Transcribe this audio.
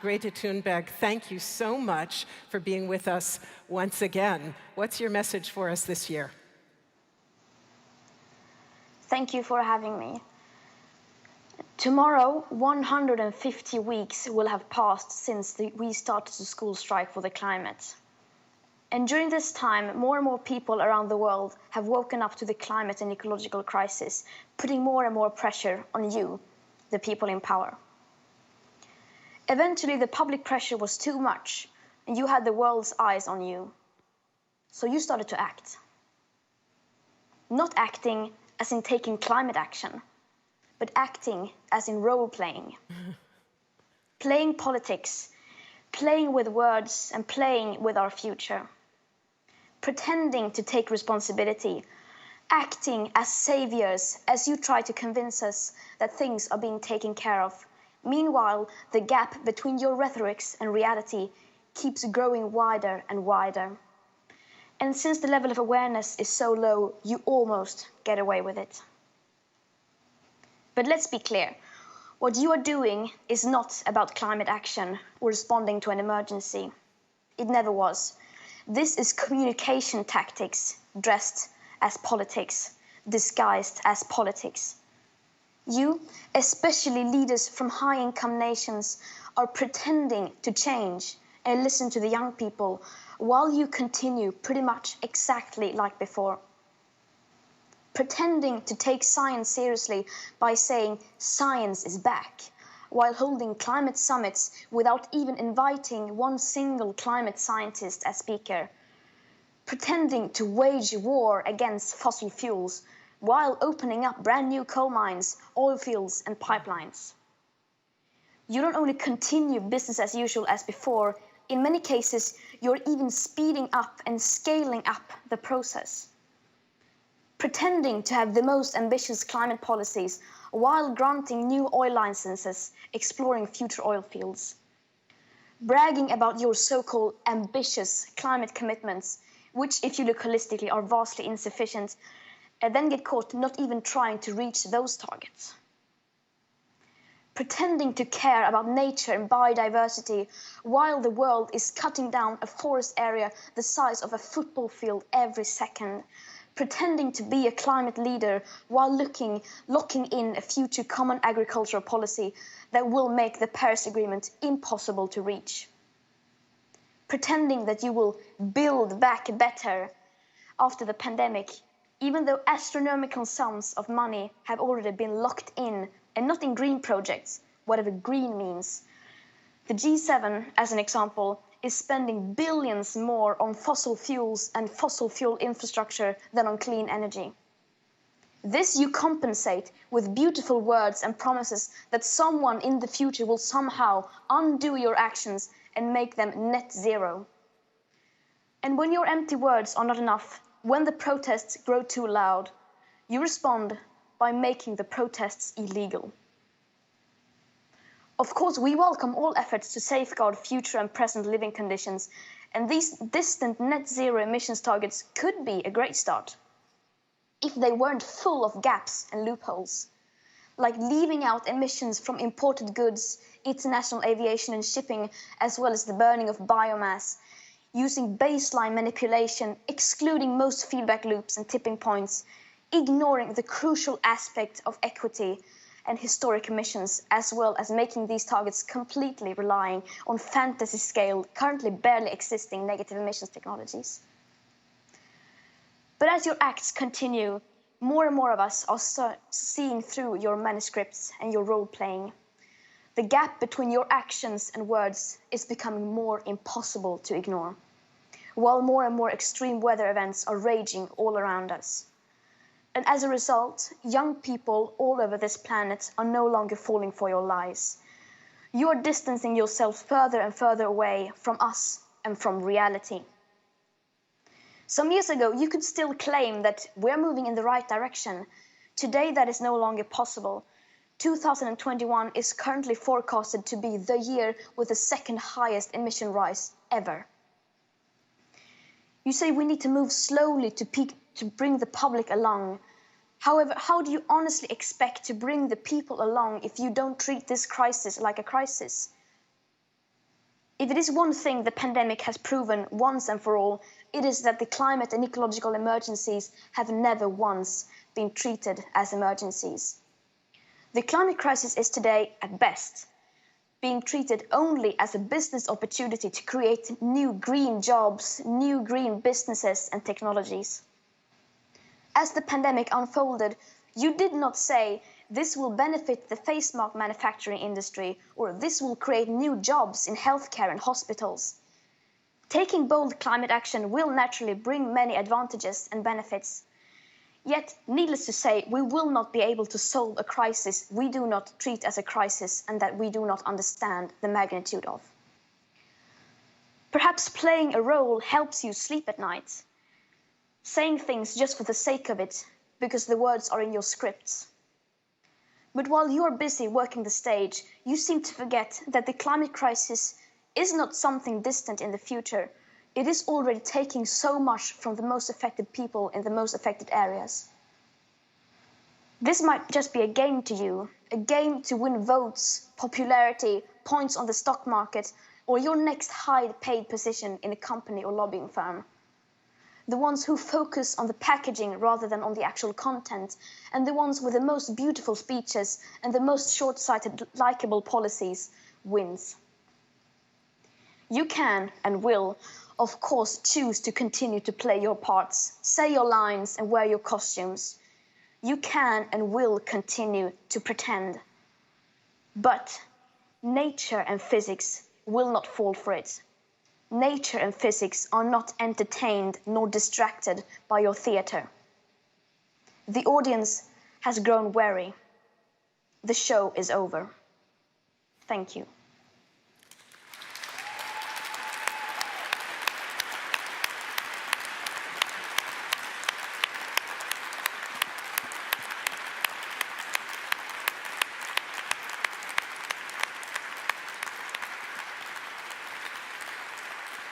Greta Thunberg, thank you so much for being with us once again. What's your message for us this year? Thank you for having me. Tomorrow, 150 weeks will have passed since we started the school strike for the climate. And during this time, more and more people around the world have woken up to the climate and ecological crisis, putting more and more pressure on you, the people in power. Eventually, the public pressure was too much, and you had the world's eyes on you. So you started to act. Not acting as in taking climate action, but acting as in role-playing. Playing politics, playing with words, and playing with our future. Pretending to take responsibility, acting as saviors as you try to convince us that things are being taken care of. Meanwhile, the gap between your rhetorics and reality keeps growing wider and wider. And since the level of awareness is so low, you almost get away with it. But let's be clear. What you are doing is not about climate action or responding to an emergency. It never was. This is communication tactics dressed as politics, disguised as politics. You, especially leaders from high-income nations, are pretending to change and listen to the young people while you continue pretty much exactly like before. Pretending to take science seriously by saying science is back, while holding climate summits without even inviting one single climate scientist as speaker. Pretending to wage war against fossil fuels, while opening up brand new coal mines, oil fields and pipelines. You don't only continue business as usual as before, in many cases you're even speeding up and scaling up the process. Pretending to have the most ambitious climate policies while granting new oil licenses, exploring future oil fields. Bragging about your so-called ambitious climate commitments, which if you look holistically are vastly insufficient, and then get caught not even trying to reach those targets. Pretending to care about nature and biodiversity while the world is cutting down a forest area the size of a football field every second. Pretending to be a climate leader while locking in a future common agricultural policy that will make the Paris Agreement impossible to reach. Pretending that you will build back better after the pandemic, even though astronomical sums of money have already been locked in, and not in green projects, whatever green means. The G7, as an example, is spending billions more on fossil fuels and fossil fuel infrastructure than on clean energy. This you compensate with beautiful words and promises that someone in the future will somehow undo your actions and make them net zero. And when your empty words are not enough, when the protests grow too loud, you respond by making the protests illegal. Of course, we welcome all efforts to safeguard future and present living conditions, and these distant net zero emissions targets could be a great start if they weren't full of gaps and loopholes, like leaving out emissions from imported goods, international aviation and shipping, as well as the burning of biomass, using baseline manipulation, excluding most feedback loops and tipping points, ignoring the crucial aspect of equity and historic emissions, as well as making these targets completely relying on fantasy-scale, currently barely existing negative emissions technologies. But as your acts continue, more and more of us are seeing through your manuscripts and your role-playing. The gap between your actions and words is becoming more impossible to ignore, while more and more extreme weather events are raging all around us. And as a result, young people all over this planet are no longer falling for your lies. You are distancing yourself further and further away from us and from reality. Some years ago, you could still claim that we're moving in the right direction. Today, that is no longer possible. 2021 is currently forecasted to be the year with the second highest emission rise ever. You say we need to move slowly to bring the public along. However, how do you honestly expect to bring the people along if you don't treat this crisis like a crisis? If it is one thing the pandemic has proven once and for all, it is that the climate and ecological emergencies have never once been treated as emergencies. The climate crisis is today, at best, being treated only as a business opportunity to create new green jobs, new green businesses and technologies. As the pandemic unfolded, you did not say, this will benefit the face mask manufacturing industry, or this will create new jobs in healthcare and hospitals. Taking bold climate action will naturally bring many advantages and benefits. Yet, needless to say, we will not be able to solve a crisis we do not treat as a crisis and that we do not understand the magnitude of. Perhaps playing a role helps you sleep at night, saying things just for the sake of it, because the words are in your scripts. But while you're busy working the stage, you seem to forget that the climate crisis is not something distant in the future. It is already taking so much from the most affected people in the most affected areas. This might just be a game to you, a game to win votes, popularity, points on the stock market, or your next high-paid position in a company or lobbying firm. The ones who focus on the packaging rather than on the actual content, and the ones with the most beautiful speeches and the most short-sighted, likable policies wins. You can and will, of course, choose to continue to play your parts, say your lines and wear your costumes. You can and will continue to pretend. But nature and physics will not fall for it. Nature and physics are not entertained nor distracted by your theater. The audience has grown weary. The show is over. Thank you.